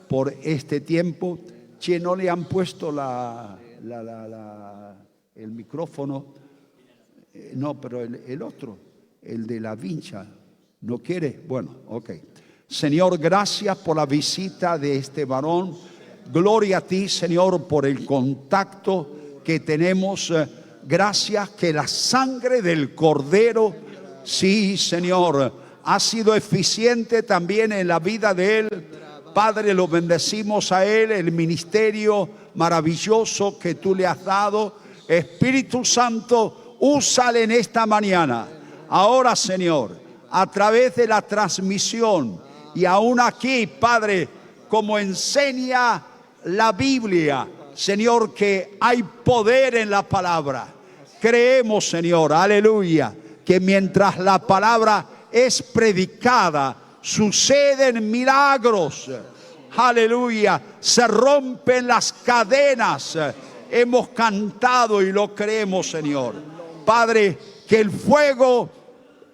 por este tiempo. Che, no le han puesto el micrófono. No, pero el otro, el de la vincha, ¿no quiere? Bueno, ok. Señor, gracias por la visita de este varón. Gloria a ti, Señor, por el contacto que tenemos. Gracias que la sangre del Cordero, sí, Señor, ha sido eficiente también en la vida de él. Padre, lo bendecimos a él, el ministerio maravilloso que tú le has dado. Espíritu Santo, úsale en esta mañana. Ahora, Señor, a través de la transmisión y aún aquí, Padre, como enseña la Biblia, Señor, que hay poder en la palabra. Creemos, Señor, aleluya, que mientras la palabra es predicada, suceden milagros. Aleluya, se rompen las cadenas. Hemos cantado y lo creemos, Señor. Padre, que el fuego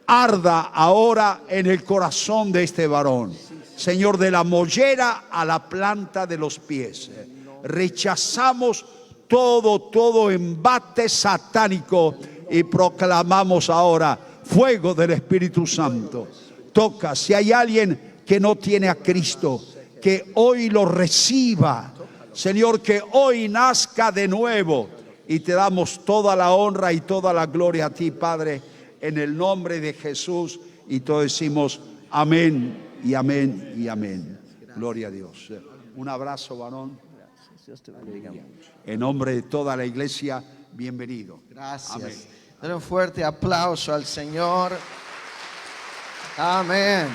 arda ahora en el corazón de este varón. Señor, de la mollera a la planta de los pies. Rechazamos todo embate satánico y proclamamos ahora fuego del Espíritu Santo. Toca, si hay alguien que no tiene a Cristo, que hoy lo reciba. Señor, que hoy nazca de nuevo. Y te damos toda la honra y toda la gloria a ti, Padre, en el nombre de Jesús. Y todos decimos amén y amén y amén. Gloria a Dios. Un abrazo, varón. En nombre de toda la iglesia, bienvenido. Gracias. Amén. Den un fuerte aplauso al Señor. Amén.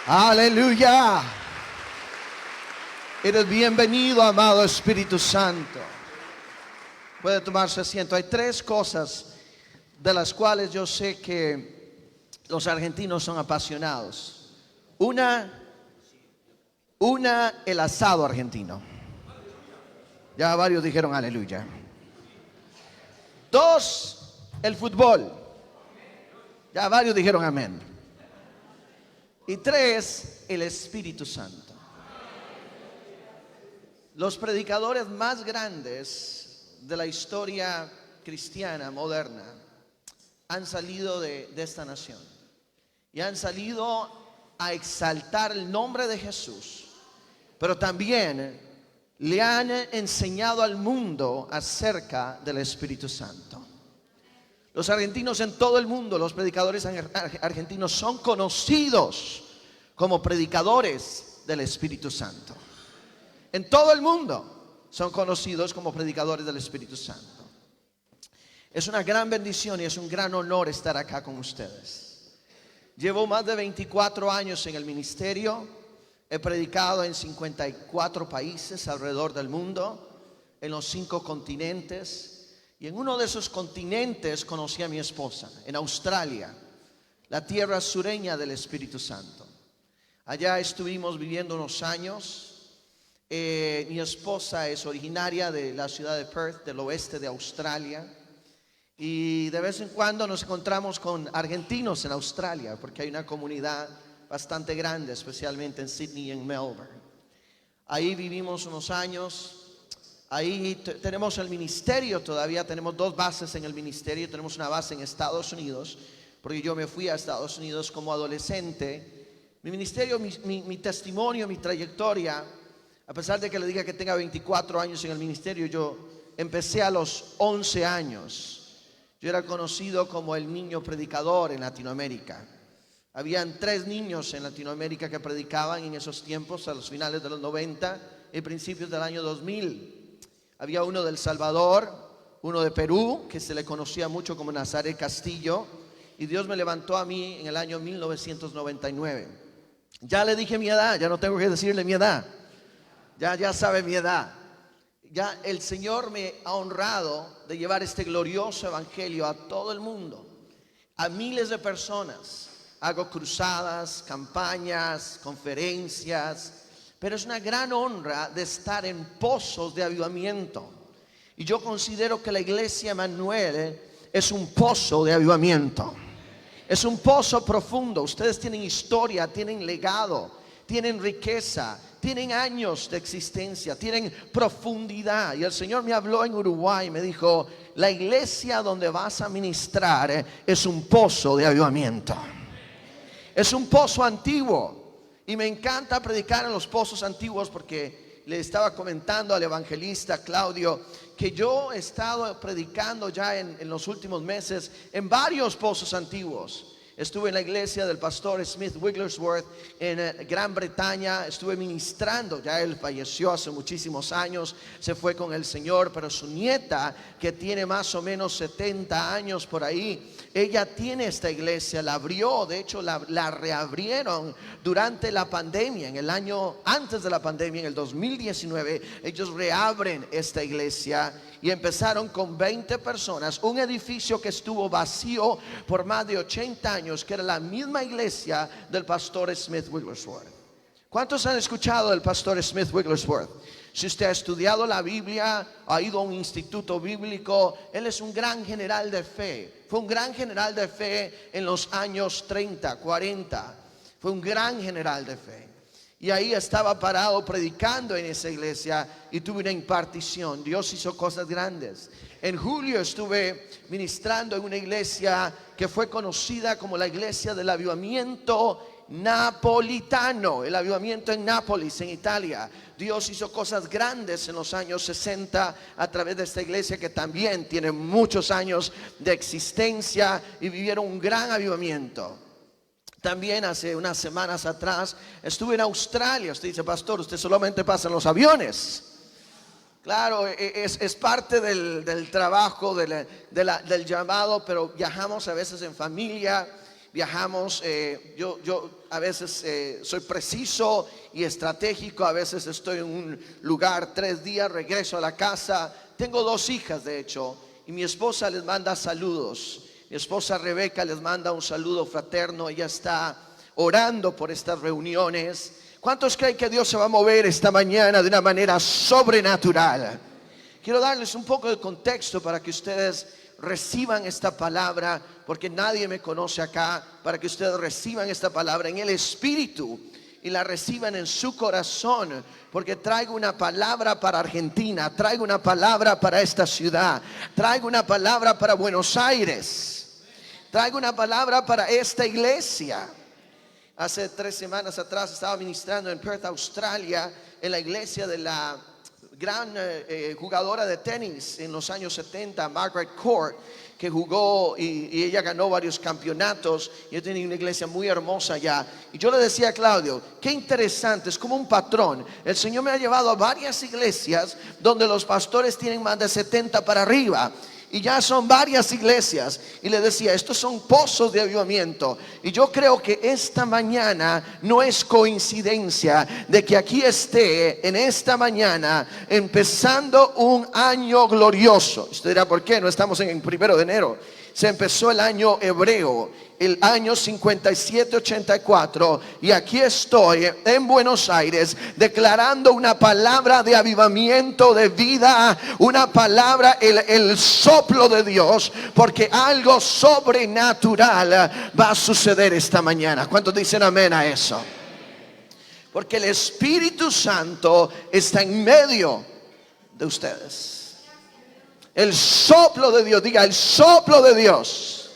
Aleluya. Eres bienvenido, amado Espíritu Santo. Puede tomarse asiento. Hay tres cosas de las cuales yo sé que los argentinos son apasionados. Una, el asado argentino. Ya varios dijeron aleluya. Dos, el fútbol. Ya varios dijeron amén. Y tres, el Espíritu Santo. Los predicadores más grandes de la historia cristiana moderna han salido de esta nación y han salido a exaltar el nombre de Jesús, pero también le han enseñado al mundo acerca del Espíritu Santo. Los argentinos en todo el mundo, los predicadores argentinos son conocidos como predicadores del Espíritu Santo. En todo el mundo son conocidos como predicadores del Espíritu Santo. Es una gran bendición y es un gran honor estar acá con ustedes. Llevo más de 24 años en el ministerio. He predicado en 54 países alrededor del mundo, en los 5 continentes. Y en uno de esos continentes conocí a mi esposa, en Australia, la tierra sureña del Espíritu Santo. Allá estuvimos viviendo unos años. Mi esposa es originaria de la ciudad de Perth, del oeste de Australia. Y de vez en cuando nos encontramos con argentinos en Australia, porque hay una comunidad bastante grande, especialmente en Sydney y en Melbourne. Ahí vivimos unos años. Ahí tenemos el ministerio, todavía tenemos 2 bases en el ministerio. Tenemos una base en Estados Unidos, porque yo me fui a Estados Unidos como adolescente. Mi ministerio, mi testimonio, mi trayectoria, a pesar de que le diga que tenga 24 años en el ministerio, yo empecé a los 11 años. Yo era conocido como el niño predicador en Latinoamérica. Habían 3 niños en Latinoamérica que predicaban en esos tiempos, a los finales de los 90 y principios del año 2000. Había uno de El Salvador, uno de Perú, que se le conocía mucho como Nazaret Castillo, y Dios me levantó a mí en el año 1999. Ya le dije mi edad, ya no tengo que decirle mi edad. Ya sabe mi edad. Ya el Señor me ha honrado de llevar este glorioso evangelio a todo el mundo, a miles de personas. Hago cruzadas, campañas, conferencias, pero es una gran honra de estar en pozos de avivamiento. Y yo considero que la iglesia Emmanuel es un pozo de avivamiento. Es un pozo profundo. Ustedes tienen historia, tienen legado, tienen riqueza, tienen años de existencia, tienen profundidad. Y el Señor me habló en Uruguay, me dijo, la iglesia donde vas a ministrar es un pozo de avivamiento. Es un pozo antiguo. Y me encanta predicar en los pozos antiguos porque le estaba comentando al evangelista Claudio que yo he estado predicando ya en los últimos meses en varios pozos antiguos. Estuve en la iglesia del pastor Smith Wigglesworth en Gran Bretaña. Estuve ministrando, ya él falleció hace muchísimos años, se fue con el Señor, pero su nieta, que tiene más o menos 70 años por ahí, ella tiene esta iglesia, la abrió, de hecho la reabrieron durante la pandemia, en el año antes de la pandemia, en el 2019, ellos reabren esta iglesia. Y empezaron con 20 personas, un edificio que estuvo vacío por más de 80 años, que era la misma iglesia del pastor Smith Wigglesworth. ¿Cuántos han escuchado del pastor Smith Wigglesworth? Si usted ha estudiado la Biblia, ha ido a un instituto bíblico, él es un gran general de fe. Fue un gran general de fe en los años 30, 40. Fue un gran general de fe. Y ahí estaba parado predicando en esa iglesia y tuve una impartición. Dios hizo cosas grandes. En julio estuve ministrando en una iglesia que fue conocida como la iglesia del avivamiento napolitano, el avivamiento en Nápoles, en Italia. Dios hizo cosas grandes en los años 60 a través de esta iglesia que también tiene muchos años de existencia y vivieron un gran avivamiento. También hace unas semanas atrás estuve en Australia. Usted dice, pastor, usted solamente pasa en los aviones. Claro, es parte del trabajo, del llamado, pero viajamos a veces en familia, viajamos, yo a veces soy preciso y estratégico, a veces estoy en un lugar 3 días, regreso a la casa. Tengo 2 hijas, de hecho, y mi esposa les manda saludos. Mi esposa Rebeca les manda un saludo fraterno. Ella está orando por estas reuniones. ¿Cuántos creen que Dios se va a mover esta mañana de una manera sobrenatural? Quiero darles un poco de contexto para que ustedes reciban esta palabra, porque nadie me conoce acá, para que ustedes reciban esta palabra en el Espíritu y la reciban en su corazón, porque traigo una palabra para Argentina, traigo una palabra para esta ciudad, traigo una palabra para Buenos Aires, traigo una palabra para esta iglesia. Hace 3 semanas atrás estaba ministrando en Perth, Australia, en la iglesia de la gran jugadora de tenis en los años 70, Margaret Court, que jugó y ella ganó varios campeonatos. Yo tenía una iglesia muy hermosa allá. Y yo le decía a Claudio, qué interesante, es como un patrón. El Señor me ha llevado a varias iglesias donde los pastores tienen más de 70 para arriba. Y ya son varias iglesias. Y le decía, estos son pozos de avivamiento. Y yo creo que esta mañana no es coincidencia de que aquí esté en esta mañana empezando un año glorioso. Usted dirá, ¿por qué? No estamos en el 1 de enero. Se empezó el año hebreo, el año 57-84, y aquí estoy en Buenos Aires declarando una palabra de avivamiento, de vida, una palabra, el soplo de Dios, porque algo sobrenatural va a suceder esta mañana. ¿Cuántos dicen amén a eso? Porque el Espíritu Santo está en medio de ustedes. El soplo de Dios, diga, el soplo de Dios.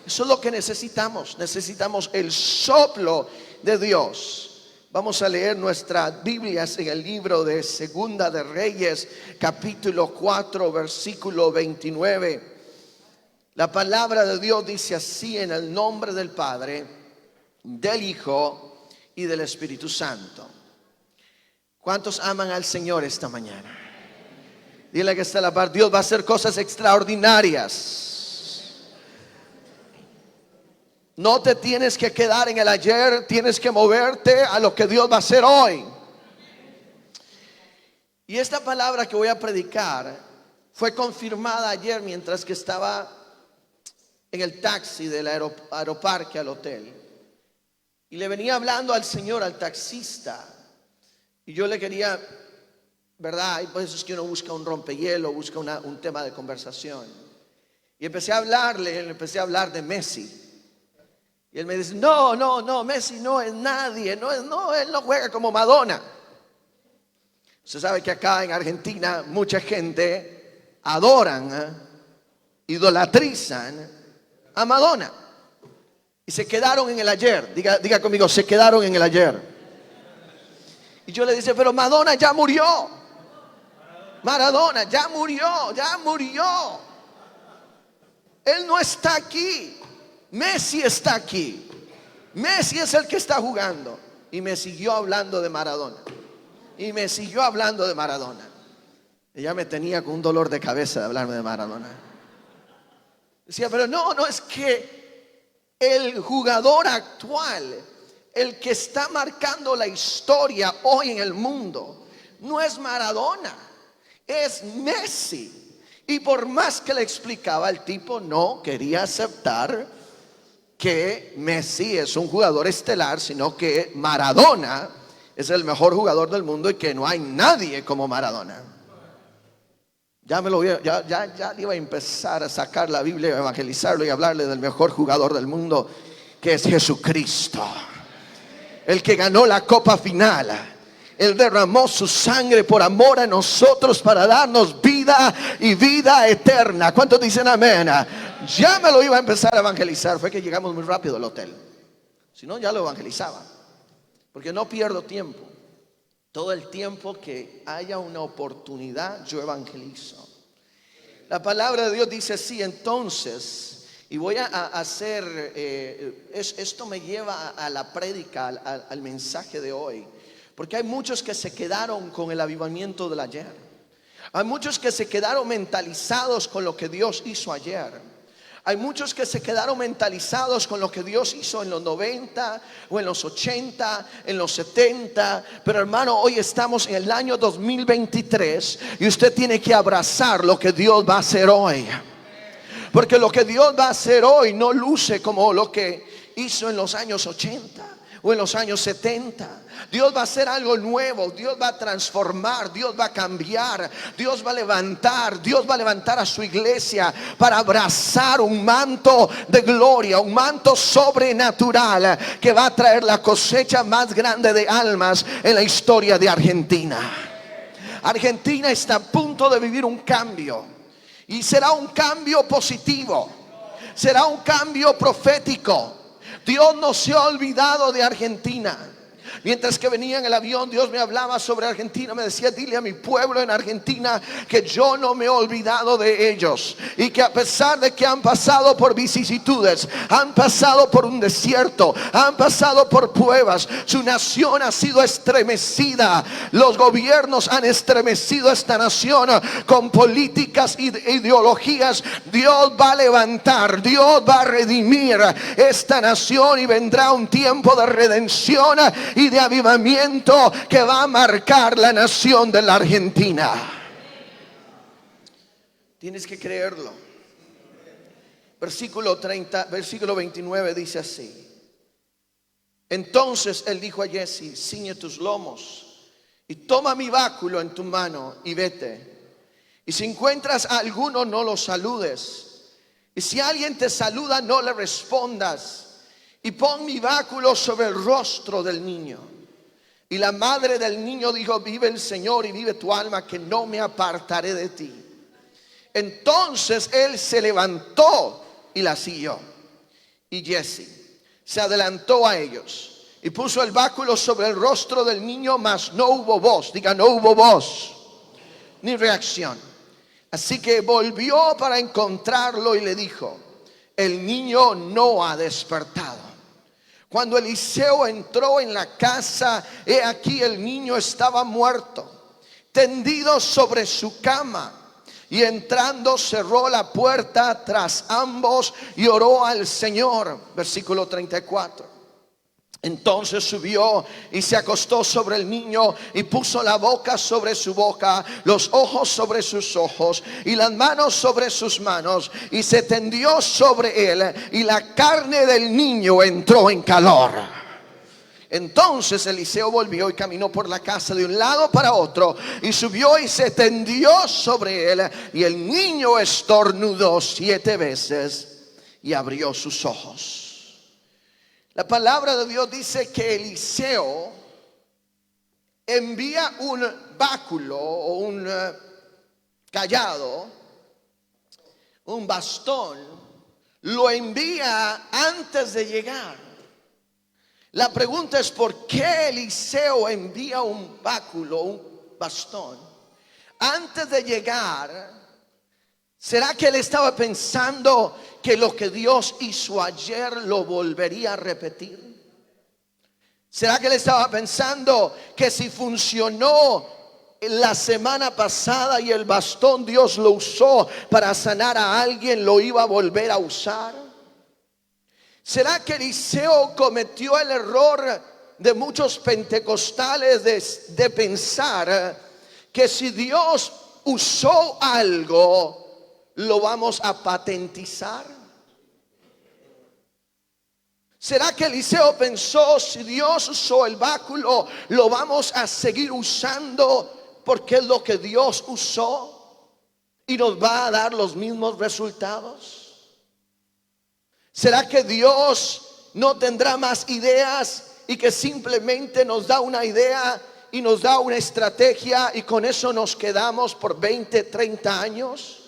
Eso es lo que necesitamos. Necesitamos el soplo de Dios. Vamos a leer nuestras Biblias en el libro de Segunda de Reyes, capítulo 4, versículo 29. La palabra de Dios dice así: en el nombre del Padre, del Hijo y del Espíritu Santo. ¿Cuántos aman al Señor esta mañana? Dile que está a la par. Dios va a hacer cosas extraordinarias. No te tienes que quedar en el ayer, tienes que moverte a lo que Dios va a hacer hoy. Y esta palabra que voy a predicar fue confirmada ayer mientras que estaba en el taxi del aeroparque al hotel. Y le venía hablando al Señor, al taxista. Y yo le quería, ¿verdad? Hay veces que uno busca un rompehielo, busca un tema de conversación. Y empecé a hablar de Messi. Y él me dice, no, Messi no es nadie, él no juega como Madonna. Usted sabe que acá en Argentina mucha gente adoran, idolatrizan a Madonna. Y se quedaron en el ayer. Diga conmigo, se quedaron en el ayer. Y yo le dije, pero Madonna ya murió. Maradona ya murió. Él no está aquí. Messi está aquí. Messi es el que está jugando. Y me siguió hablando de Maradona. Ella me tenía con un dolor de cabeza de hablarme de Maradona. Decía, pero no, es que el jugador actual, el que está marcando la historia hoy en el mundo, no es Maradona, es Messi. Y por más que le explicaba, el tipo no quería aceptar que Messi es un jugador estelar, sino que Maradona es el mejor jugador del mundo y que no hay nadie como Maradona. Ya iba a empezar a sacar la Biblia, a evangelizarlo y hablarle del mejor jugador del mundo, que es Jesucristo, el que ganó la copa final. Él derramó su sangre por amor a nosotros para darnos vida y vida eterna. ¿Cuántos dicen amén? Ya me lo iba a empezar a evangelizar. Fue que llegamos muy rápido al hotel. Si no, ya lo evangelizaba. Porque no pierdo tiempo. Todo el tiempo que haya una oportunidad, yo evangelizo. La palabra de Dios dice así, entonces, y voy a hacer, esto me lleva a la prédica, al mensaje de hoy. Porque hay muchos que se quedaron con el avivamiento del ayer. Hay muchos que se quedaron mentalizados con lo que Dios hizo ayer. Hay muchos que se quedaron mentalizados con lo que Dios hizo en los 90 o en los 80, en los 70. Pero hermano, hoy estamos en el año 2023 y usted tiene que abrazar lo que Dios va a hacer hoy. Porque lo que Dios va a hacer hoy no luce como lo que hizo en los años 80 o en los años 70. Dios va a hacer algo nuevo. Dios va a transformar. Dios va a cambiar. Dios va a levantar a su iglesia para abrazar un manto de gloria, un manto sobrenatural que va a traer la cosecha más grande de almas en la historia de Argentina. Argentina está a punto de vivir un cambio, y será un cambio positivo, será un cambio profético. Dios no se ha olvidado de Argentina. Mientras que venía en el avión, Dios me hablaba sobre Argentina. Me decía, dile a mi pueblo en Argentina que yo no me he olvidado de ellos. Y que a pesar de que han pasado por vicisitudes, han pasado por un desierto, han pasado por pruebas, su nación ha sido estremecida. Los gobiernos han estremecido a esta nación con políticas e ideologías. Dios va a levantar, Dios va a redimir esta nación, y vendrá un tiempo de redención y de avivamiento que va a marcar la nación de la Argentina. Tienes que creerlo. Versículo 29 dice así: entonces él dijo a Jesse, ciñe tus lomos y toma mi báculo en tu mano y vete. Y si encuentras a alguno, no lo saludes. Y si alguien te saluda, no le respondas. Y pon mi báculo sobre el rostro del niño. Y la madre del niño dijo, vive el Señor y vive tu alma, que no me apartaré de ti. Entonces él se levantó y la siguió. Y Jesse se adelantó a ellos y puso el báculo sobre el rostro del niño, mas no hubo voz. Diga, no hubo voz ni reacción. Así que volvió para encontrarlo y le dijo, el niño no ha despertado. Cuando Eliseo entró en la casa, he aquí el niño estaba muerto, tendido sobre su cama. Y entrando cerró la puerta tras ambos y oró al Señor. Versículo 34. Entonces subió y se acostó sobre el niño y puso la boca sobre su boca, los ojos sobre sus ojos y las manos sobre sus manos, y se tendió sobre él, y la carne del niño entró en calor. Entonces Eliseo volvió y caminó por la casa de un lado para otro, y subió y se tendió sobre él, y el niño estornudó 7 veces y abrió sus ojos. La palabra de Dios dice que Eliseo envía un báculo o un cayado, un bastón, lo envía antes de llegar. La pregunta es: ¿por qué Eliseo envía un báculo, un bastón, antes de llegar? ¿Será que él estaba pensando que lo que Dios hizo ayer lo volvería a repetir? ¿Será que él estaba pensando que si funcionó la semana pasada y el bastón Dios lo usó para sanar a alguien, lo iba a volver a usar? ¿Será que Eliseo cometió el error de muchos pentecostales de pensar que si Dios usó algo, lo vamos a patentizar? ¿Será que Eliseo pensó: si Dios usó el báculo, lo vamos a seguir usando porque es lo que Dios usó y nos va a dar los mismos resultados? ¿Será que Dios no tendrá más ideas y que simplemente nos da una idea y nos da una estrategia y con eso nos quedamos por 20, 30 años?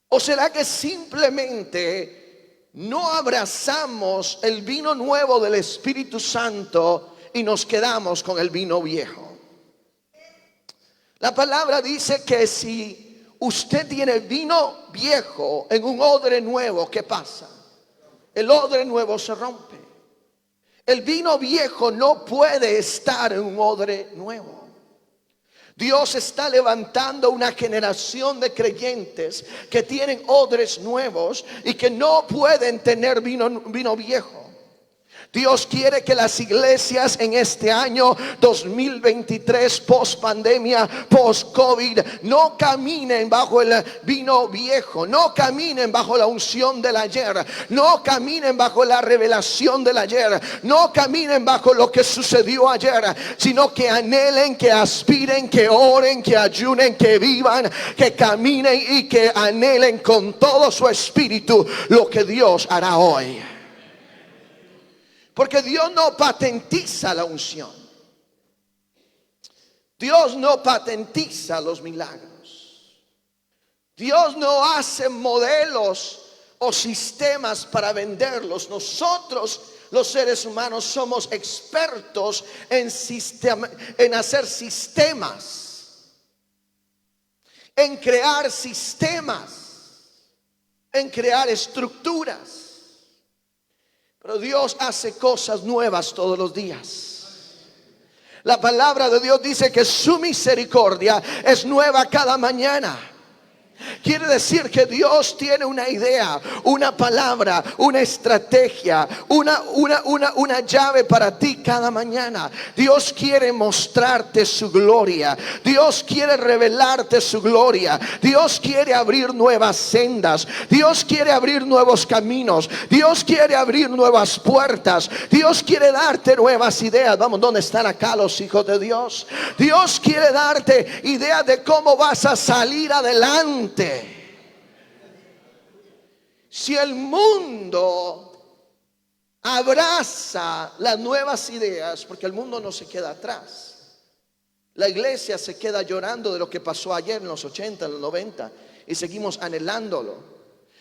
¿O será que simplemente no abrazamos el vino nuevo del Espíritu Santo y nos quedamos con el vino viejo? La palabra dice que si usted tiene vino viejo en un odre nuevo, ¿qué pasa? El odre nuevo se rompe. El vino viejo no puede estar en un odre nuevo. Dios está levantando una generación de creyentes que tienen odres nuevos y que no pueden tener vino viejo. Dios quiere que las iglesias en este año 2023, post pandemia, post COVID, no caminen bajo el vino viejo, no caminen bajo la unción del ayer, no caminen bajo la revelación del ayer, no caminen bajo lo que sucedió ayer, sino que anhelen, que aspiren, que oren, que ayunen, que vivan, que caminen y que anhelen con todo su espíritu lo que Dios hará hoy. Porque Dios no patentiza la unción. Dios no patentiza los milagros. Dios no hace modelos o sistemas para venderlos. Nosotros, los seres humanos, somos expertos en hacer sistemas, en crear sistemas, en crear estructuras. Pero Dios hace cosas nuevas todos los días. La palabra de Dios dice que su misericordia es nueva cada mañana. Quiere decir que Dios tiene una idea, una palabra, una estrategia, una llave para ti cada mañana. Dios quiere mostrarte su gloria. Dios quiere revelarte su gloria. Dios quiere abrir nuevas sendas. Dios quiere abrir nuevos caminos. Dios quiere abrir nuevas puertas. Dios quiere darte nuevas ideas. Vamos, ¿dónde están acá los hijos de Dios? Dios quiere darte ideas de cómo vas a salir adelante. Si el mundo abraza las nuevas ideas, porque el mundo no se queda atrás, la iglesia se queda llorando de lo que pasó ayer en los 80, en los 90 y seguimos anhelándolo.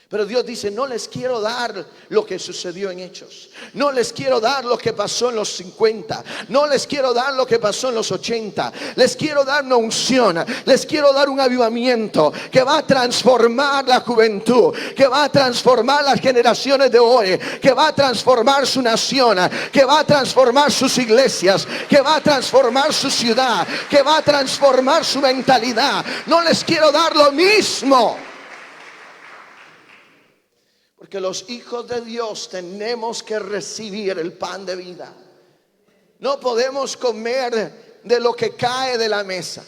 Pero Dios dice: no les quiero dar lo que sucedió en Hechos. No les quiero dar lo que pasó en los 50. No les quiero dar lo que pasó en los 80. Les quiero dar una unción. Les quiero dar un avivamiento que va a transformar la juventud, que va a transformar las generaciones de hoy, que va a transformar su nación, que va a transformar sus iglesias, que va a transformar su ciudad, que va a transformar su mentalidad. No les quiero dar lo mismo. Porque los hijos de Dios tenemos que recibir el pan de vida. No podemos comer de lo que cae de la mesa,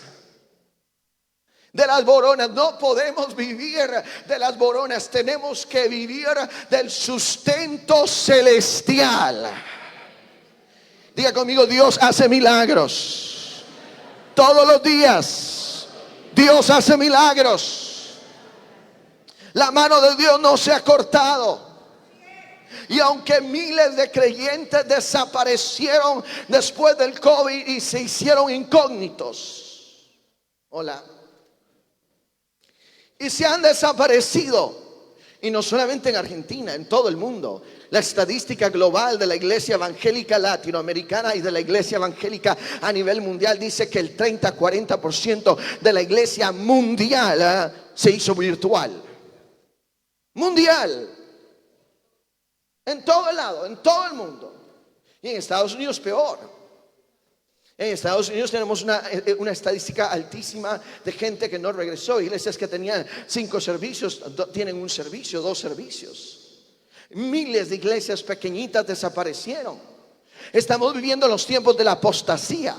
de las boronas. No podemos vivir de las boronas. Tenemos que vivir del sustento celestial. Diga conmigo: Dios hace milagros. Todos los días Dios hace milagros. La mano de Dios no se ha cortado. Y aunque miles de creyentes desaparecieron después del COVID y se hicieron incógnitos, hola, y se han desaparecido, y no solamente en Argentina, en todo el mundo. La estadística global de la iglesia evangélica latinoamericana y de la iglesia evangélica a nivel mundial dice que el 30-40% de la iglesia mundial se hizo virtual. Mundial. En todo el lado, en todo el mundo. Y en Estados Unidos peor. En Estados Unidos tenemos una estadística altísima de gente que no regresó. Iglesias que tenían 5 servicios, tienen un servicio, 2 servicios. Miles de iglesias pequeñitas desaparecieron. Estamos viviendo los tiempos de la apostasía.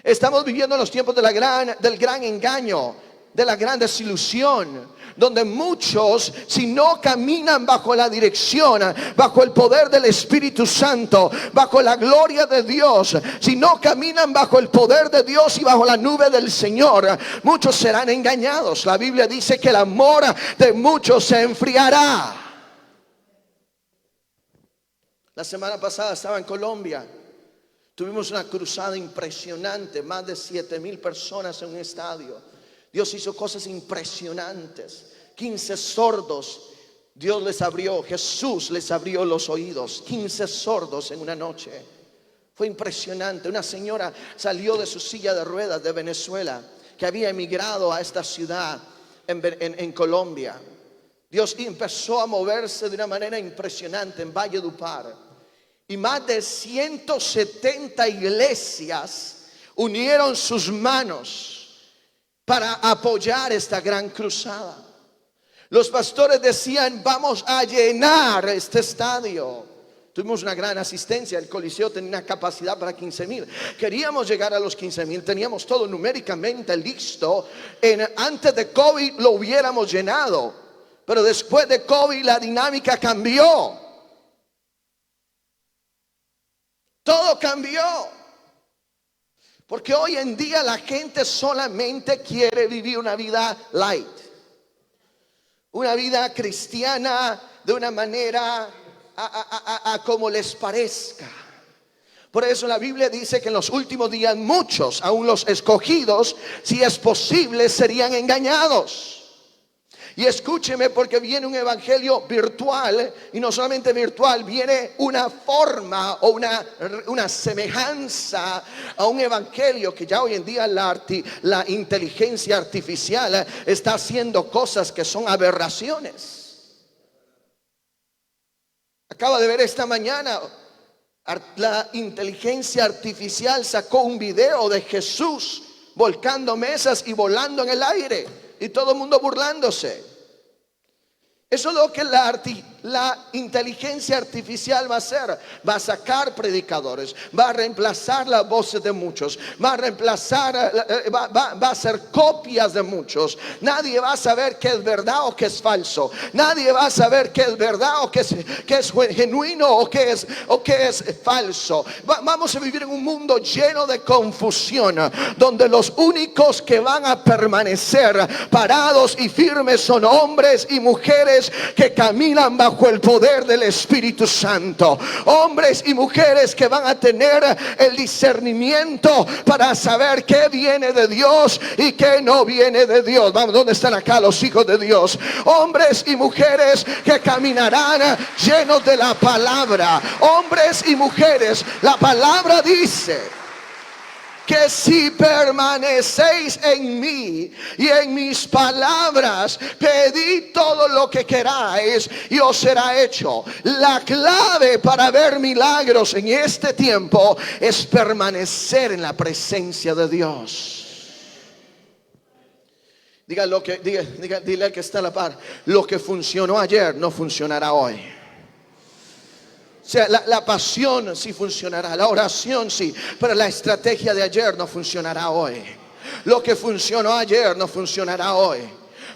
Estamos viviendo los tiempos del gran engaño, de la gran desilusión, donde muchos, si no caminan bajo la dirección, bajo el poder del Espíritu Santo, bajo la gloria de Dios, si no caminan bajo el poder de Dios y bajo la nube del Señor, muchos serán engañados. La Biblia dice que el amor de muchos se enfriará. La semana pasada estaba en Colombia. Tuvimos una cruzada impresionante, más de 7,000 personas en un estadio. Dios hizo cosas impresionantes. 15 sordos, Dios les abrió, Jesús les abrió los oídos. 15 sordos en una noche. Fue impresionante. Una señora salió de su silla de ruedas de Venezuela, que había emigrado a esta ciudad en Colombia. Dios empezó a moverse de una manera impresionante en Valledupar. Y más de 170 iglesias unieron sus manos para apoyar esta gran cruzada. Los pastores decían: vamos a llenar este estadio. Tuvimos una gran asistencia. El Coliseo tenía una capacidad para 15,000. Queríamos llegar a los 15,000. Teníamos todo numéricamente listo. Antes de COVID lo hubiéramos llenado, pero después de COVID la dinámica cambió. Todo cambió. Porque hoy en día la gente solamente quiere vivir una vida light, una vida cristiana de una manera como les parezca. Por eso la Biblia dice que en los últimos días muchos, aún los escogidos, si es posible, serían engañados. Y escúcheme, porque viene un evangelio virtual, y no solamente virtual, viene una forma o una semejanza a un evangelio que ya hoy en día la inteligencia artificial está haciendo cosas que son aberraciones. Acaba de ver esta mañana, la inteligencia artificial sacó un video de Jesús volcando mesas y volando en el aire, y todo el mundo burlándose. Eso es lo que la inteligencia artificial va a hacer. Va a sacar predicadores, va a reemplazar las voces de muchos, va a reemplazar, va a hacer copias de muchos. Nadie va a saber qué es verdad o qué es falso. Nadie va a saber qué es verdad o qué es genuino o qué es falso. Vamos a vivir en un mundo lleno de confusión, donde los únicos que van a permanecer parados y firmes son hombres y mujeres que caminan bajo el poder del Espíritu Santo. Hombres y mujeres que van a tener el discernimiento para saber qué viene de Dios y qué no viene de Dios. Vamos, ¿dónde están acá los hijos de Dios? Hombres y mujeres que caminarán llenos de la palabra. Hombres y mujeres, la palabra dice que si permanecéis en mí y en mis palabras, pedid todo lo que queráis y os será hecho. La clave para ver milagros en este tiempo es permanecer en la presencia de Dios. Dile al que está a la par: lo que funcionó ayer no funcionará hoy. O sea, la pasión sí funcionará, la oración sí, pero la estrategia de ayer no funcionará hoy. Lo que funcionó ayer no funcionará hoy.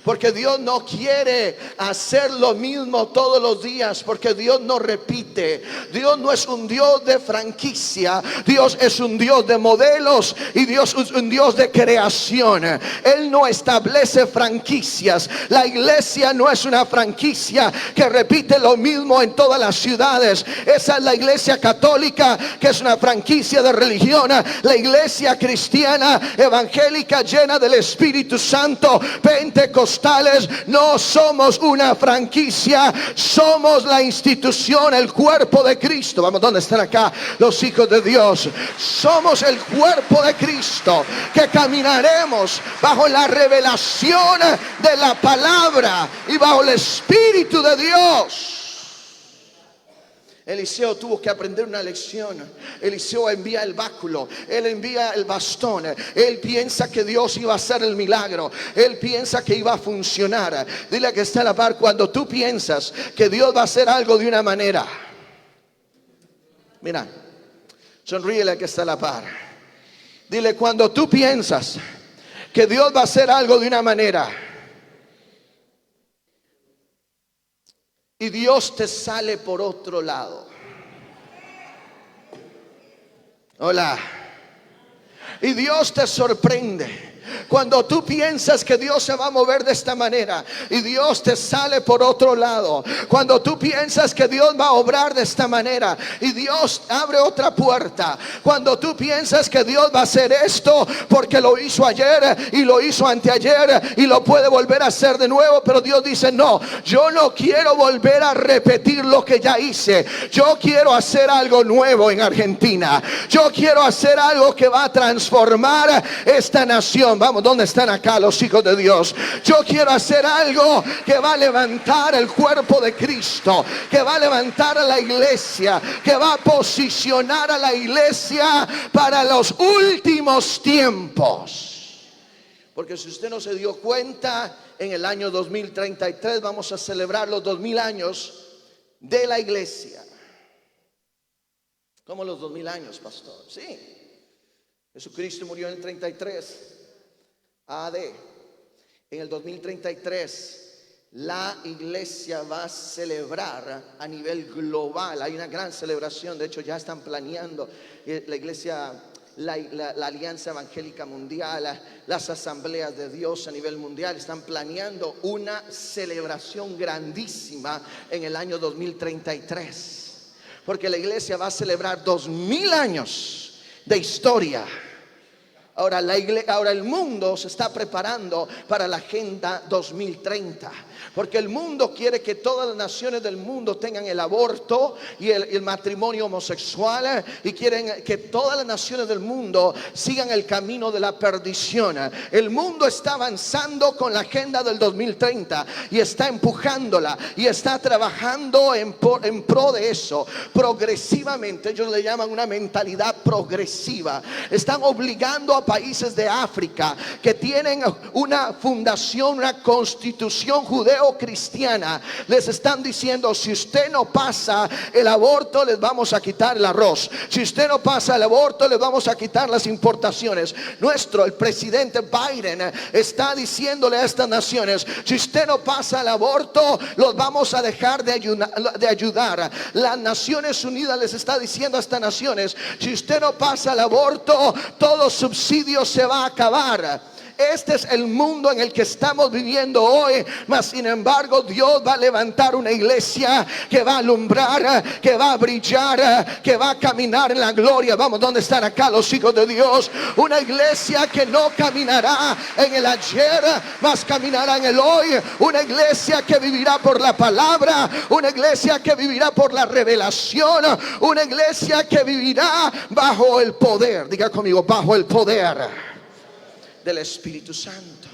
porque Dios no quiere hacer lo mismo todos los días, porque Dios no repite. Dios no es un Dios de franquicia, Dios es un Dios de modelos y Dios es un Dios de creación. Él no establece franquicias. La iglesia no es una franquicia que repite lo mismo en todas las ciudades. Esa es la iglesia católica, que es una franquicia de religión. La iglesia cristiana evangélica llena del Espíritu Santo, pentecostales, no somos una franquicia, somos la institución, el cuerpo de Cristo. Vamos, ¿dónde están acá los hijos de Dios? Somos el cuerpo de Cristo, que caminaremos bajo la revelación de la palabra y bajo el Espíritu de Dios. Eliseo tuvo que aprender una lección. Eliseo envía el báculo, él envía el bastón. Él piensa que Dios iba a hacer el milagro, él piensa que iba a funcionar. Dile que está a la par, cuando tú piensas que Dios va a hacer algo de una manera, mira, sonríele que está a la par. Dile, cuando tú piensas que Dios va a hacer algo de una manera y Dios te sale por otro lado. Hola. Y Dios te sorprende. Cuando tú piensas que Dios se va a mover de esta manera y Dios te sale por otro lado. Cuando tú piensas que Dios va a obrar de esta manera y Dios abre otra puerta. Cuando tú piensas que Dios va a hacer esto porque lo hizo ayer y lo hizo anteayer y lo puede volver a hacer de nuevo, pero Dios dice, no, yo no quiero volver a repetir lo que ya hice. Yo quiero hacer algo nuevo en Argentina. Yo quiero hacer algo que va a transformar esta nación. Vamos, ¿dónde están acá los hijos de Dios? Yo quiero hacer algo que va a levantar el cuerpo de Cristo, que va a levantar a la iglesia, que va a posicionar a la iglesia para los últimos tiempos. Porque si usted no se dio cuenta, en el año 2033 vamos a celebrar los 2000 años de la iglesia. ¿Cómo los 2000 años, pastor? Sí, Jesucristo murió en el 33 AD. En el 2033 la iglesia va a celebrar a nivel global. Hay una gran celebración, de hecho ya están planeando la iglesia, la Alianza Evangélica Mundial, las asambleas de Dios a nivel mundial están planeando una celebración grandísima en el año 2033, porque la iglesia va a celebrar 2000 años de historia. Ahora el mundo se está preparando para la Agenda 2030, porque el mundo quiere que todas las naciones del mundo tengan el aborto y el matrimonio homosexual, y quieren que todas las naciones del mundo sigan el camino de la perdición. El mundo está avanzando con la Agenda del 2030 y está empujándola y está trabajando en pro de eso. Progresivamente, ellos le llaman una mentalidad progresiva. Están obligando a países de África que tienen una fundación, una constitución judeo-cristiana, les están diciendo, si usted no pasa el aborto, les vamos a quitar el arroz. Si usted no pasa el aborto, les vamos a quitar las importaciones. El presidente Biden está diciéndole a estas naciones, si usted no pasa el aborto, los vamos a dejar de ayudar. Las Naciones Unidas les está diciendo a estas naciones, si usted no pasa el aborto, todo subsidio se va a acabar. Este es el mundo en el que estamos viviendo hoy. Mas sin embargo, Dios va a levantar una iglesia que va a alumbrar, que va a brillar, que va a caminar en la gloria. Vamos, ¿dónde están acá los hijos de Dios? Una iglesia que no caminará en el ayer, mas caminará en el hoy. Una iglesia que vivirá por la palabra, una iglesia que vivirá por la revelación, una iglesia que vivirá bajo el poder. Diga conmigo, bajo el poder del Espíritu Santo.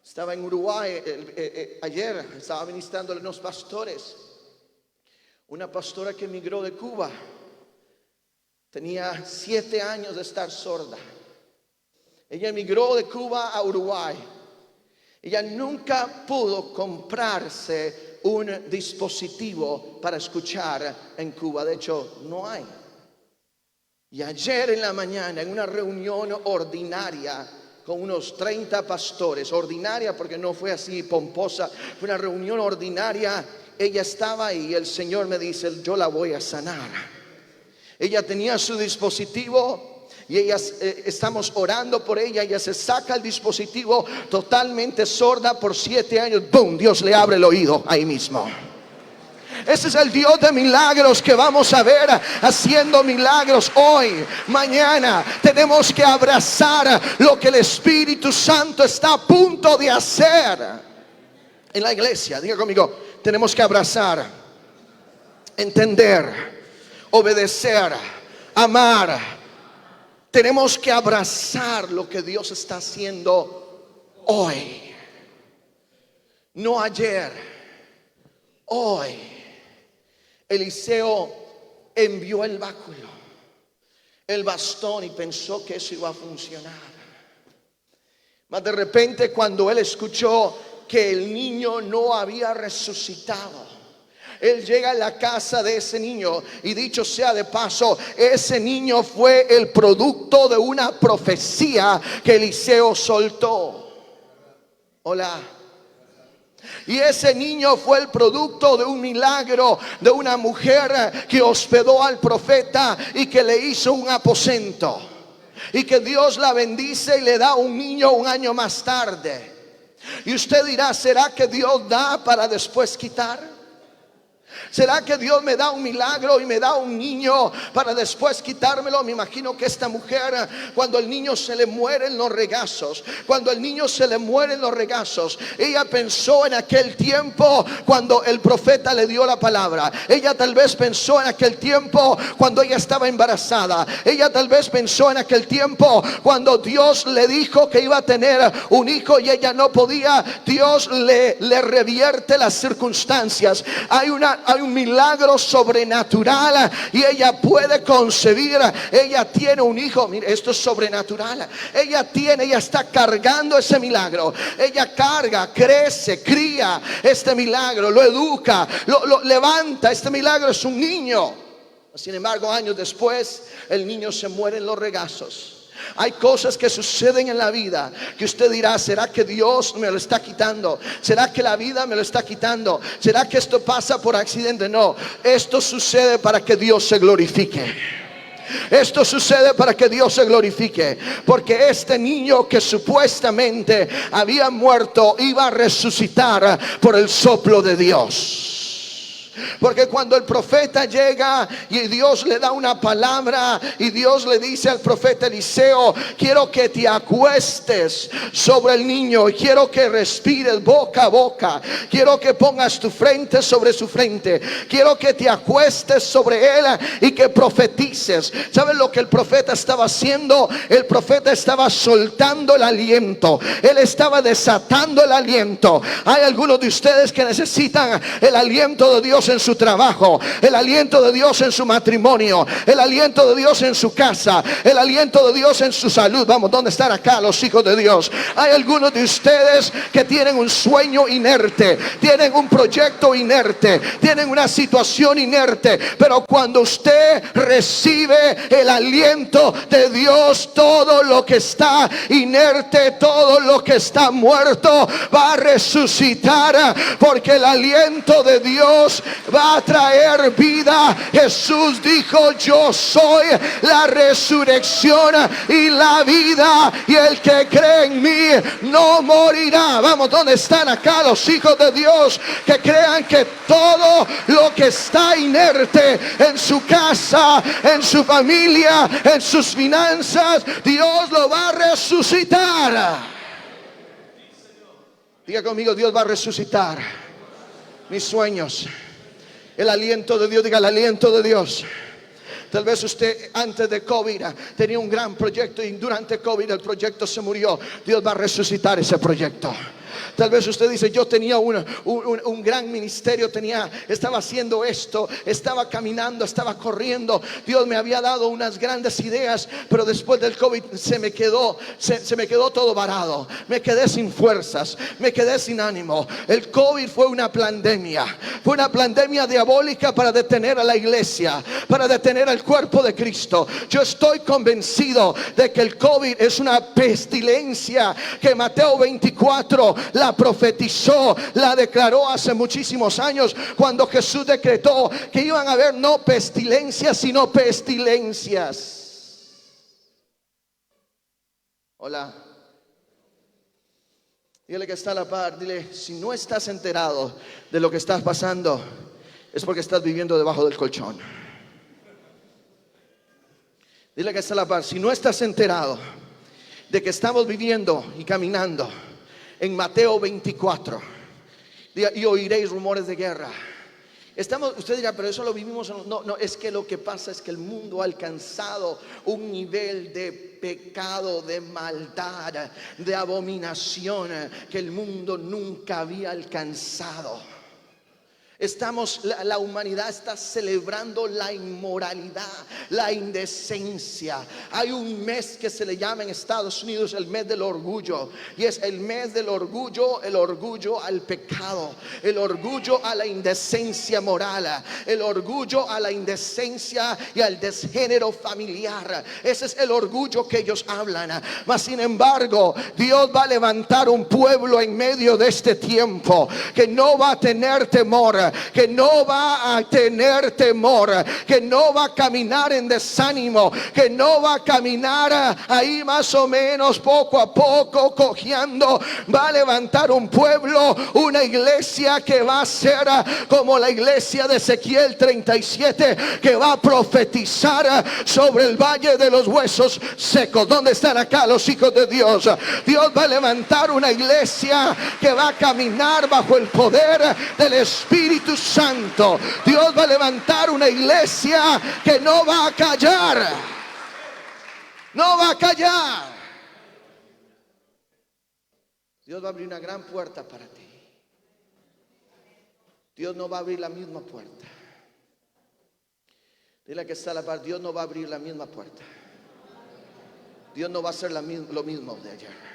Estaba en Uruguay ayer, estaba ministrándole a unos pastores. Una pastora que emigró de Cuba, tenía 7 años de estar sorda. Ella emigró de Cuba a Uruguay. Ella nunca pudo comprarse un dispositivo para escuchar en Cuba. De hecho, no hay. Y ayer en la mañana, en una reunión ordinaria, con unos 30 pastores, ordinaria porque no fue así pomposa, fue una reunión ordinaria. Ella estaba y el Señor me dice, yo la voy a sanar. Ella tenía su dispositivo y estamos orando por ella. Ella se saca el dispositivo, totalmente sorda por 7 años. ¡Bum! Dios le abre el oído ahí mismo. Ese es el Dios de milagros que vamos a ver haciendo milagros hoy, mañana. Tenemos que abrazar lo que el Espíritu Santo está a punto de hacer en la iglesia. Diga conmigo, tenemos que abrazar, entender, obedecer, amar. Tenemos que abrazar lo que Dios está haciendo hoy, no ayer, hoy. Eliseo envió el báculo, el bastón, y pensó que eso iba a funcionar. Mas de repente, cuando él escuchó que el niño no había resucitado, él llega a la casa de ese niño, y dicho sea de paso, ese niño fue el producto de una profecía que Eliseo soltó. Hola. Y ese niño fue el producto de un milagro de una mujer que hospedó al profeta y que le hizo un aposento, y que Dios la bendice y le da un niño un año más tarde. Y usted dirá, ¿será que Dios da para después quitar? ¿Será que Dios me da un milagro y me da un niño para después quitármelo? Me imagino que esta mujer, cuando el niño se le muere en los regazos, ella pensó en aquel tiempo cuando el profeta le dio la palabra. Ella tal vez pensó en aquel tiempo cuando ella estaba embarazada. Ella tal vez pensó en aquel tiempo cuando Dios le dijo que iba a tener un hijo y ella no podía. Dios le revierte las circunstancias. Hay un milagro sobrenatural y ella puede concebir. Ella tiene un hijo. Mire, esto es sobrenatural. Ella está cargando ese milagro. Ella carga, crece, cría este milagro, lo educa, lo levanta. Este milagro es un niño. Sin embargo, años después, el niño se muere en los regazos. Hay cosas que suceden en la vida que usted dirá, ¿será que Dios me lo está quitando? ¿Será que la vida me lo está quitando? ¿Será que esto pasa por accidente? No, esto sucede para que Dios se glorifique. Esto sucede para que Dios se glorifique, porque este niño que supuestamente había muerto iba a resucitar por el soplo de Dios. Porque cuando el profeta llega y Dios le da una palabra, y Dios le dice al profeta Eliseo, quiero que te acuestes sobre el niño y quiero que respires boca a boca, quiero que pongas tu frente sobre su frente, quiero que te acuestes sobre él y que profetices. ¿Saben lo que el profeta estaba haciendo? El profeta estaba soltando el aliento. Él estaba desatando el aliento. Hay algunos de ustedes que necesitan el aliento de Dios en su trabajo, el aliento de Dios en su matrimonio, el aliento de Dios en su casa, el aliento de Dios en su salud. Vamos, ¿dónde están acá los hijos de Dios? Hay algunos de ustedes que tienen un sueño inerte, tienen un proyecto inerte, tienen una situación inerte, pero cuando usted recibe el aliento de Dios, todo lo que está inerte, todo lo que está muerto va a resucitar, porque el aliento de Dios va a traer vida. Jesús dijo, yo soy la resurrección y la vida, y el que cree en mí no morirá. Vamos, ¿dónde están acá los hijos de Dios que crean que todo lo que está inerte en su casa, en su familia, en sus finanzas, Dios lo va a resucitar? Diga conmigo, Dios va a resucitar mis sueños. El aliento de Dios, diga el aliento de Dios. Tal vez usted antes de COVID tenía un gran proyecto y durante COVID el proyecto se murió. Dios va a resucitar ese proyecto. Tal vez usted dice, yo tenía un gran ministerio, estaba haciendo esto, estaba caminando, estaba corriendo. Dios me había dado unas grandes ideas, pero después del COVID se me quedó todo varado. Me quedé sin fuerzas, me quedé sin ánimo. El COVID fue una pandemia diabólica para detener a la iglesia, para detener al cuerpo de Cristo. Yo estoy convencido de que el COVID es una pestilencia que Mateo 24 la profetizó, la declaró hace muchísimos años, cuando Jesús decretó que iban a haber no pestilencias sino pestilencias. Hola, dígale que está a la par, dile, si no estás enterado de lo que estás pasando, es porque estás viviendo debajo del colchón. Dile que está a la par, si no estás enterado de que estamos viviendo y caminando en Mateo 24, y oiréis rumores de guerra. Usted dirá, pero eso lo vivimos. No, es que lo que pasa es que el mundo ha alcanzado un nivel de pecado, de maldad, de abominación que el mundo nunca había alcanzado. La humanidad está celebrando la inmoralidad, la indecencia. Hay un mes que se le llama en Estados Unidos el mes del orgullo, y es el mes del orgullo, el orgullo al pecado, el orgullo a la indecencia moral, el orgullo a la indecencia y al desgénero familiar. Ese es el orgullo que ellos hablan. Mas sin embargo, Dios va a levantar un pueblo en medio de este tiempo que no va a tener temor, que no va a tener temor, que no va a caminar en desánimo, que no va a caminar ahí más o menos poco a poco cojeando. Va a levantar un pueblo, una iglesia que va a ser como la iglesia de Ezequiel 37, que va a profetizar sobre el valle de los huesos secos. ¿Dónde están acá los hijos de Dios? Dios va a levantar una iglesia que va a caminar bajo el poder del Espíritu Santo. Dios va a levantar una iglesia que no va a callar. No va a callar. Dios va a abrir una gran puerta para ti. Dios no va a abrir la misma puerta. Dile que está a la par, Dios no va a abrir la misma puerta. Dios no va a hacer lo mismo de ayer.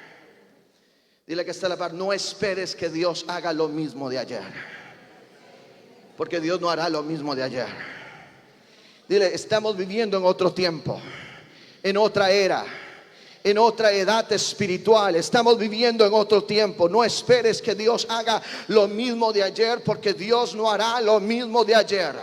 Dile que está a la par, no esperes que Dios haga lo mismo de ayer, porque Dios no hará lo mismo de ayer. Dile, estamos viviendo en otro tiempo, en otra era, en otra edad espiritual. Estamos viviendo en otro tiempo. No esperes que Dios haga lo mismo de ayer, porque Dios no hará lo mismo de ayer.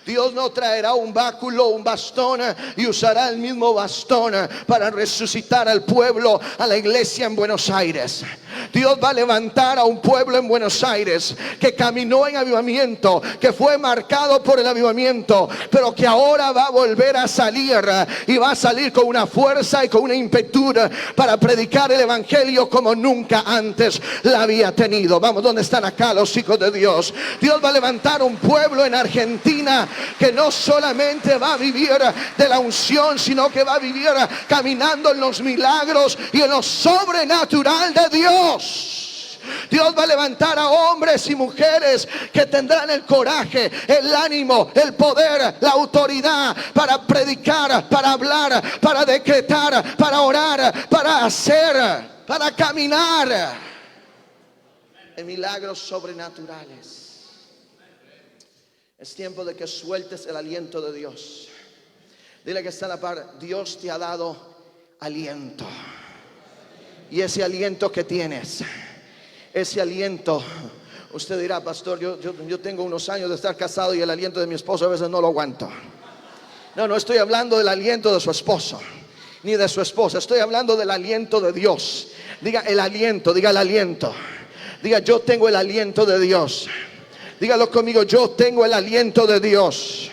Dios no traerá un báculo, un bastón, y usará el mismo bastón para resucitar al pueblo, a la iglesia en Buenos Aires. Dios va a levantar a un pueblo en Buenos Aires que caminó en avivamiento, que fue marcado por el avivamiento, pero que ahora va a volver a salir, y va a salir con una fuerza y con una ímpetu para predicar el evangelio como nunca antes la había tenido. Vamos, ¿dónde están acá los hijos de Dios? Dios va a levantar un pueblo en Argentina que no solamente va a vivir de la unción, sino que va a vivir caminando en los milagros y en lo sobrenatural de Dios. Dios va a levantar a hombres y mujeres que tendrán el coraje, el ánimo, el poder, la autoridad para predicar, para hablar, para decretar, para orar, para hacer, para caminar en milagros sobrenaturales. Es tiempo de que sueltes el aliento de Dios. Dile que está a la par, Dios te ha dado aliento. Y ese aliento que tienes, ese aliento, usted dirá, pastor, yo tengo unos años de estar casado y el aliento de mi esposo a veces no lo aguanto. No estoy hablando del aliento de su esposo ni de su esposa, estoy hablando del aliento de Dios. Diga el aliento, diga el aliento. Diga, yo tengo el aliento de Dios. Dígalo conmigo, yo tengo el aliento de Dios.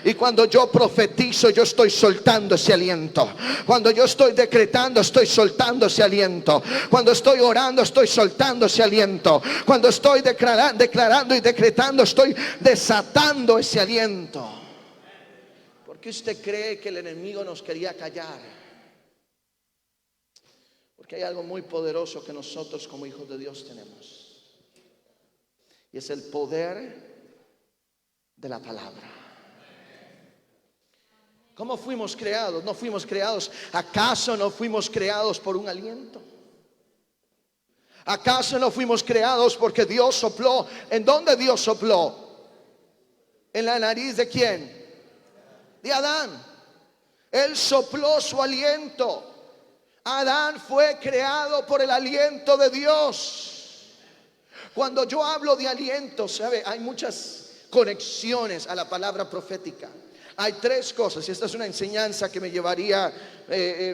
Y cuando yo profetizo, yo estoy soltando ese aliento. Cuando yo estoy decretando, estoy soltando ese aliento. Cuando estoy orando, estoy soltando ese aliento. Cuando estoy declarando y decretando, estoy desatando ese aliento. ¿Por qué usted cree que el enemigo nos quería callar? Porque hay algo muy poderoso que nosotros como hijos de Dios tenemos. Y es el poder de la palabra. ¿Cómo fuimos creados? No fuimos creados. ¿Acaso no fuimos creados por un aliento? ¿Acaso no fuimos creados porque Dios sopló? ¿En dónde Dios sopló? ¿En la nariz de quién? De Adán. Él sopló su aliento. Adán fue creado por el aliento de Dios. Cuando yo hablo de aliento, ¿sabe? Hay muchas conexiones a la palabra profética. Hay tres cosas, y esta es una enseñanza que me llevaría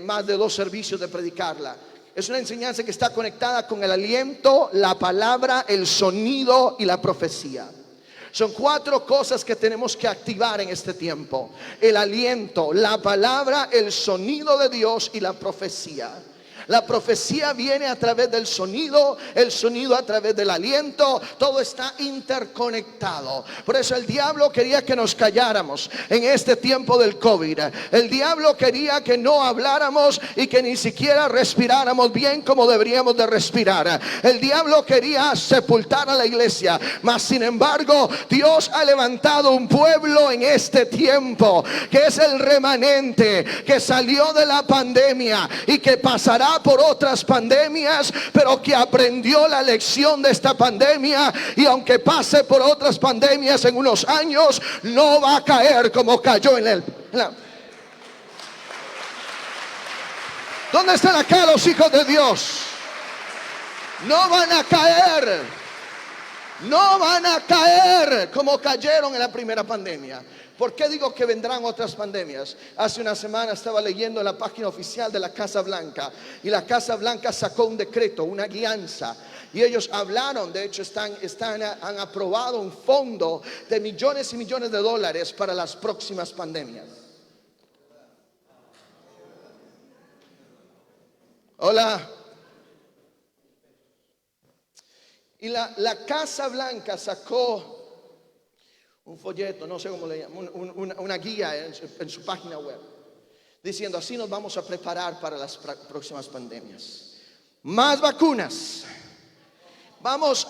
más de 2 servicios de predicarla. Es una enseñanza que está conectada con el aliento, la palabra, el sonido y la profecía. Son 4 cosas que tenemos que activar en este tiempo: el aliento, la palabra, el sonido de Dios y la profecía. La profecía viene a través del sonido, el sonido a través del aliento. Todo está interconectado. Por eso el diablo quería que nos calláramos en este tiempo del COVID. El diablo quería que no habláramos y que ni siquiera respiráramos bien como deberíamos de respirar. El diablo quería sepultar a la iglesia. Mas sin embargo, Dios ha levantado un pueblo en este tiempo, que es el remanente que salió de la pandemia y que pasará por otras pandemias, pero que aprendió la lección de esta pandemia, y aunque pase por otras pandemias en unos años, no va a caer como cayó en ¿Dónde están acá los hijos de Dios? No van a caer. No van a caer como cayeron en la primera pandemia. ¿Por qué digo que vendrán otras pandemias? Hace una semana estaba leyendo en la página oficial de la Casa Blanca, y la Casa Blanca sacó un decreto, una guianza, y ellos hablaron, de hecho han aprobado un fondo de millones y millones de dólares para las próximas pandemias. Hola. Y la Casa Blanca sacó un folleto, no sé cómo le llaman, una guía en su página web, diciendo: así nos vamos a preparar para las próximas pandemias. Más vacunas. Vamos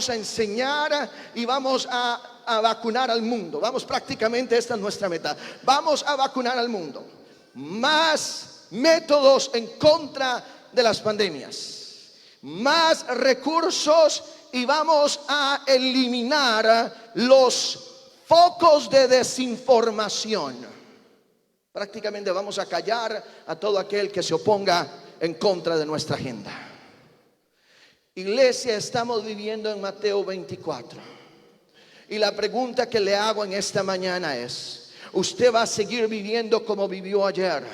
a enseñar y vamos a vacunar al mundo. Prácticamente esta es nuestra meta. Vamos a vacunar al mundo. Más métodos en contra de las pandemias. Más recursos, y vamos a eliminar los focos de desinformación. Prácticamente vamos a callar a todo aquel que se oponga en contra de nuestra agenda. Iglesia, estamos viviendo en Mateo 24. Y la pregunta que le hago en esta mañana es: ¿usted va a seguir viviendo como vivió ayer?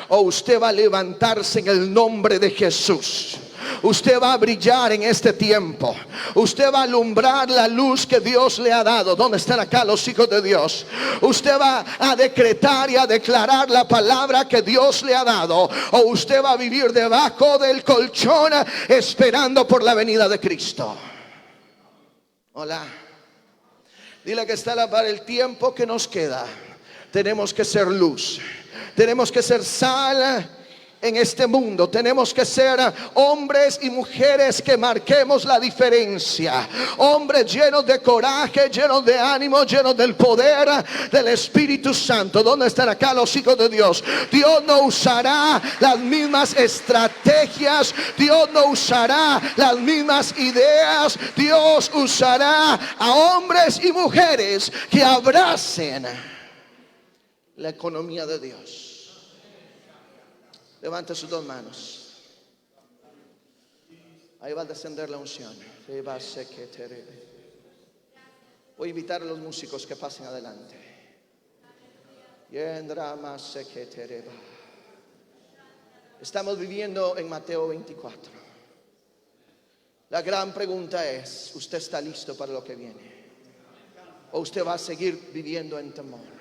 ¿O usted va a levantarse en el nombre de Jesús? Usted va a brillar en este tiempo. Usted va a alumbrar la luz que Dios le ha dado. ¿Dónde están acá los hijos de Dios? Usted va a decretar y a declarar la palabra que Dios le ha dado. O usted va a vivir debajo del colchón esperando por la venida de Cristo. Hola. Dile que está para el tiempo que nos queda. Tenemos que ser luz. Tenemos que ser sal en este mundo. Tenemos que ser hombres y mujeres que marquemos la diferencia. Hombres llenos de coraje, llenos de ánimo, llenos del poder del Espíritu Santo. ¿Dónde están acá los hijos de Dios? Dios no usará las mismas estrategias. Dios no usará las mismas ideas. Dios usará a hombres y mujeres que abracen la economía de Dios. Levante sus 2 manos. Ahí va a descender la unción. Voy a invitar a los músicos que pasen adelante. Estamos viviendo en Mateo 24. La gran pregunta es: ¿usted está listo para lo que viene? ¿O usted va a seguir viviendo en temor?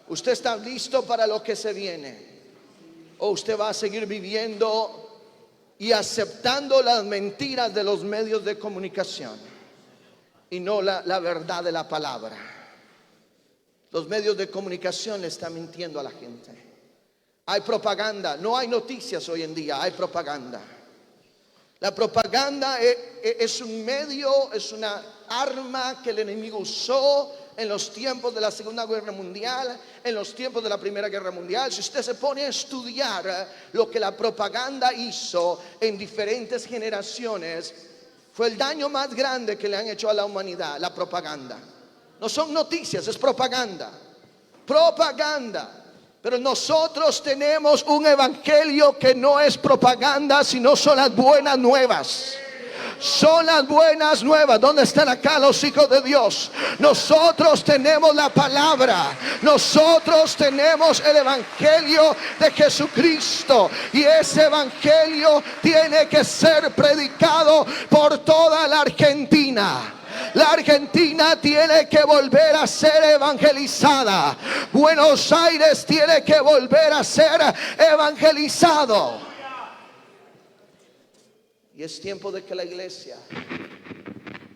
¿Usted está listo para lo que se viene? ¿O usted va a seguir viviendo y aceptando las mentiras de los medios de comunicación y no la verdad de la palabra? Los medios de comunicación le están mintiendo a la gente. Hay propaganda, no hay noticias hoy en día, hay propaganda. La propaganda es un medio, es una arma que el enemigo usó en los tiempos de la Segunda Guerra Mundial, en los tiempos de la Primera Guerra Mundial. Si usted se pone a estudiar lo que la propaganda hizo en diferentes generaciones, fue el daño más grande que le han hecho a la humanidad, la propaganda. No son noticias, es propaganda. Propaganda. Pero nosotros tenemos un evangelio que no es propaganda, sino son las buenas nuevas. Son las buenas nuevas. ¿Dónde están acá los hijos de Dios? Nosotros tenemos la palabra. Nosotros tenemos el evangelio de Jesucristo. Y ese evangelio tiene que ser predicado por toda la Argentina. La Argentina tiene que volver a ser evangelizada. Buenos Aires tiene que volver a ser evangelizado. Y es tiempo de que la iglesia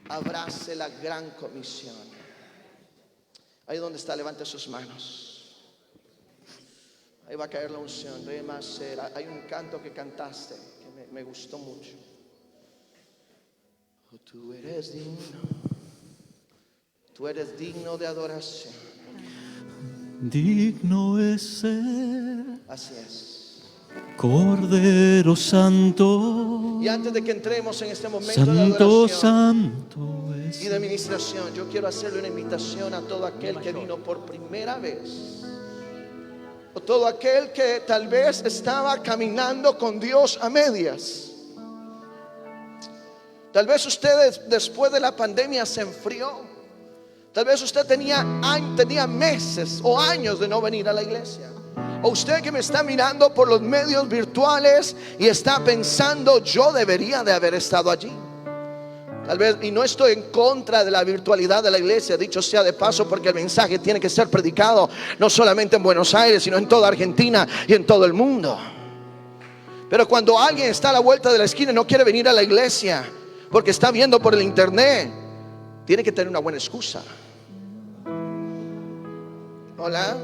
abrace la gran comisión. Ahí donde está, levante sus manos. Ahí va a caer la unción. Hay un canto que cantaste que me gustó mucho. Oh, tú eres digno de adoración. Digno es ser Así es. Cordero Santo. Y antes de que entremos en este momento de Santo, adoración santo es. y de administración, yo quiero hacerle una invitación a todo aquel que vino por primera vez, o todo aquel que tal vez estaba caminando con Dios a medias. Tal vez usted después de la pandemia se enfrió. Tal vez usted tenía meses o años de no venir a la iglesia. O usted que me está mirando por los medios virtuales y está pensando, yo debería de haber estado allí. Tal vez, y no estoy en contra de la virtualidad de la iglesia, dicho sea de paso, porque el mensaje tiene que ser predicado no solamente en Buenos Aires, sino en toda Argentina y en todo el mundo. Pero cuando alguien está a la vuelta de la esquina y no quiere venir a la iglesia porque está viendo por el internet, tiene que tener una buena excusa. Hola.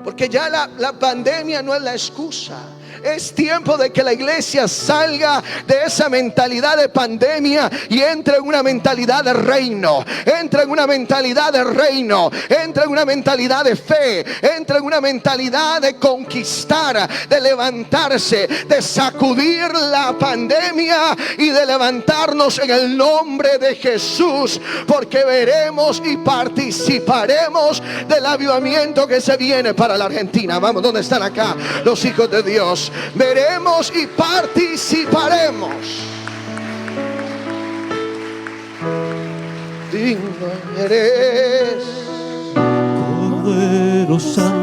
Porque ya la pandemia no es la excusa. Es tiempo de que la iglesia salga de esa mentalidad de pandemia y entre en una mentalidad de reino. Entre en una mentalidad de reino. Entre en una mentalidad de fe. Entre en una mentalidad de conquistar, de levantarse, de sacudir la pandemia y de levantarnos en el nombre de Jesús. Porque veremos y participaremos del avivamiento que se viene para la Argentina. Vamos, ¿dónde están acá los hijos de Dios? Veremos y participaremos. Digno eres, Cordero Santo.